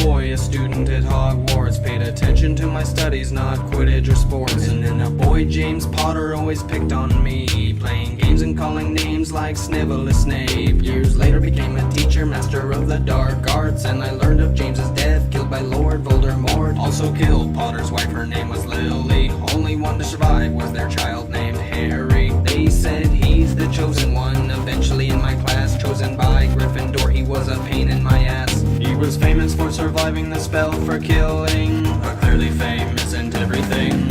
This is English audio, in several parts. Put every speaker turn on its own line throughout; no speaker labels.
boy, a student at Hogwarts, paid attention to my studies, not Quidditch or sports. And then a boy, James Potter, always picked on me, playing games and calling names like Snivel or Snape. Years later became a teacher, master of the dark arts, and I learned of James's death, killed by Lord Voldemort. Also killed Potter's wife, her name was Lily. Only one to survive was their child named Harry. They said he's the chosen one, eventually in my class, chosen by Gryffindor. He was a pain in my ass. He was famous for surviving the spell for killing, but clearly fame isn't everything.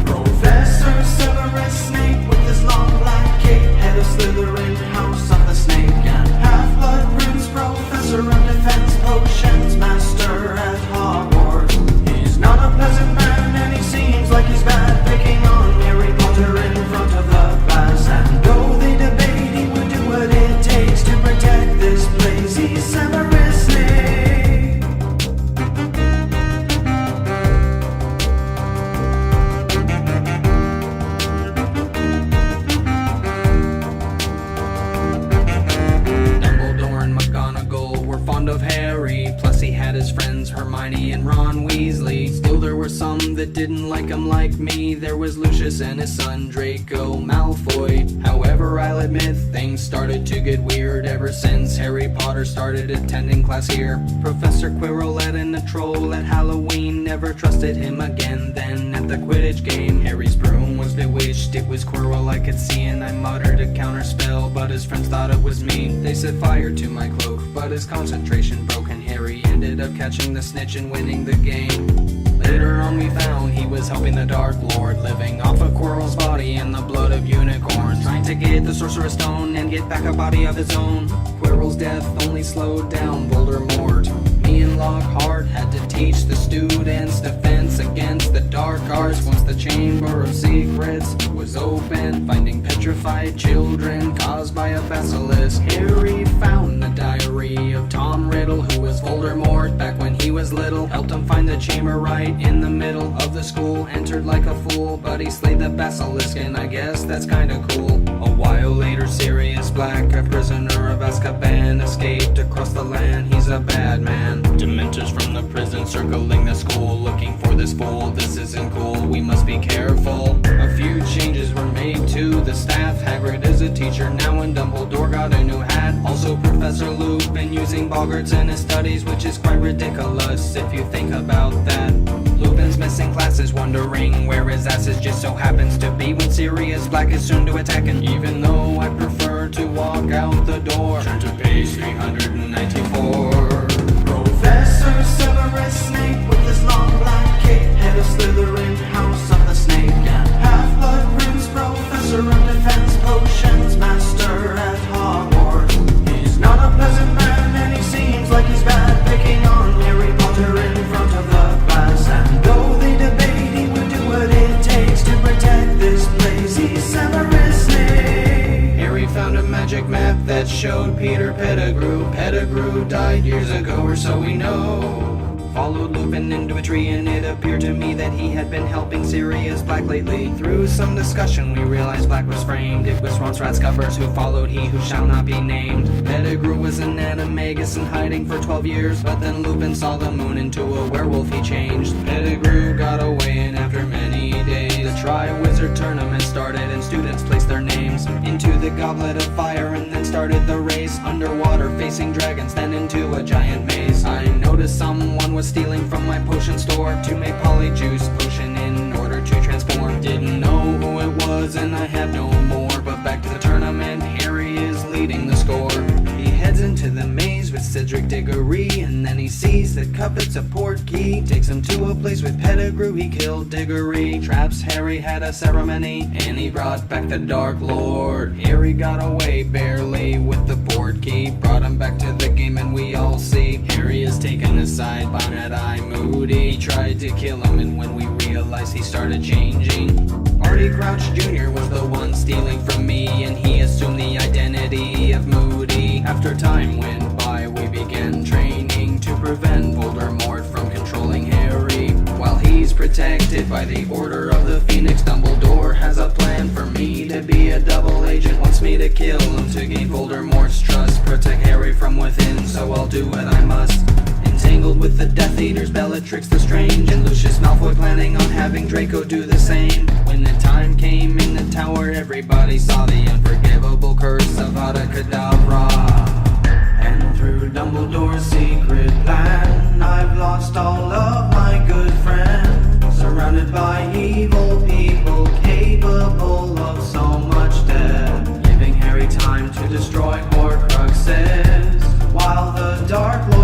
Professor Severus Snape with his long black cape, head of Slytherin, house of the snake, and half-blood prince, professor of defense potions, master at Hogwarts. He's not a peasant man and he seems like he's bad, picking on Harry Potter in front of the class. And though they debate, he would do what it takes to protect this place. He's Severus Snape.
Of Harry, plus he had his friends Hermione and Ron Weasley. Still there were some that didn't like him like me. There was Lucius and his son Draco Malfoy. However, I'll admit things started to get weird ever since Harry Potter started attending class here. Professor Quirrell let in a troll at Halloween, never trusted him again. Then at the Quidditch game, Harry's broom was bewitched. It was Quirrell I could see, and I muttered a counter spell, but his friends thought it was me. They set fire to my cloak, but his concentration broke, and Harry ended up catching the snitch and winning the game. Later on we found he was helping the Dark Lord, living off of Quirrell's body and the blood of unicorns, trying to get the Sorcerer's Stone and get back a body of his own. Quirrell's death only slowed down Voldemort. Me and Lockhart had to teach the students defense against the dark arts. Once the Chamber of Secrets was open, finding petrified children caused by a basilisk, Harry found the diary of Tom Riddle, who was Voldemort back when he was little. Helped him find the chamber right in the middle of the school. Entered like a fool, but he slayed the basilisk, and I guess that's kinda cool. A while later, Sirius Black, a prisoner of Azkaban, escaped across the land. He's a bad man. Dementors from the prison circling the school, looking for this fool. This isn't cool, we must be careful. A few changes were made to the staff. Hagrid is a teacher now, and Dumbledore got a new hat. Also Professor Lupin using boggarts in his studies, which is quite ridiculous if you think about that. Lupin's missing classes, wondering where his ass is, just so happens to be when Sirius Black is soon to attack. And even though I prefer to walk out the door, turn to page 394.
Professor Severus Snape with his long black cape, head of Slytherin, house of the snake, and half-blood prince, professor of defense potions, master at Hogwarts. He's not a peasant man and he seems like he's bad, picking on Harry Potter in front of the class. And though they debate, he would do what it takes to protect this place. He's Severus Snape.
Harry found a magic map that showed Peter Pettigrew. Pettigrew died years ago, or so we know. Followed Lupin into a tree, and it appeared to me that he had been helping Sirius Black lately. Through some discussion we realized Black was framed. It was Ron Scoffers who followed he who shall not be named. Pettigrew was an animagus in hiding for 12 years, but then Lupin saw the moon into a werewolf he changed. Pettigrew got away, and after many days the Triwizard Tournament started, and students placed their names into the Goblet of Fire, and then started the race. Underwater facing dragons, then into a giant maze. I noticed someone was stealing from my potion store to make polyjuice potion in order to transform. Didn't know who it was, and I have no more. But back to the tournament, Harry is leading the score. He heads into the maze with Cedric Diggory, and then he sees that Cupid's a port key. Takes him to a place with Pettigrew, he killed Diggory. Traps Harry, had a ceremony, and he brought back the Dark Lord. Harry got away barely with the port key, brought him back to the game, and we all see Harry is taken aside by Mad-Eye Moody. He tried to kill him, and when we realized he started changing. Barty Crouch Jr. was the one stealing from me, and he assumed the identity of Moody. After time went by, we began training to prevent Voldemort from controlling Harry. While he's protected by the Order of the Phoenix, Dumbledore has a plan for me to be a double agent. Wants me to kill him to gain Voldemort's trust, protect Harry from within, so I'll do what I must. And entangled with the Death Eaters, Bellatrix the Strange, and Lucius Malfoy planning on having Draco do the same. When the time came in the tower, everybody saw the unforgivable curse of Avada Kedavra.
And through Dumbledore's secret plan, I've lost all of my good friends, surrounded by evil people capable of so much death, giving Harry time to destroy Horcruxes, while the Dark Lord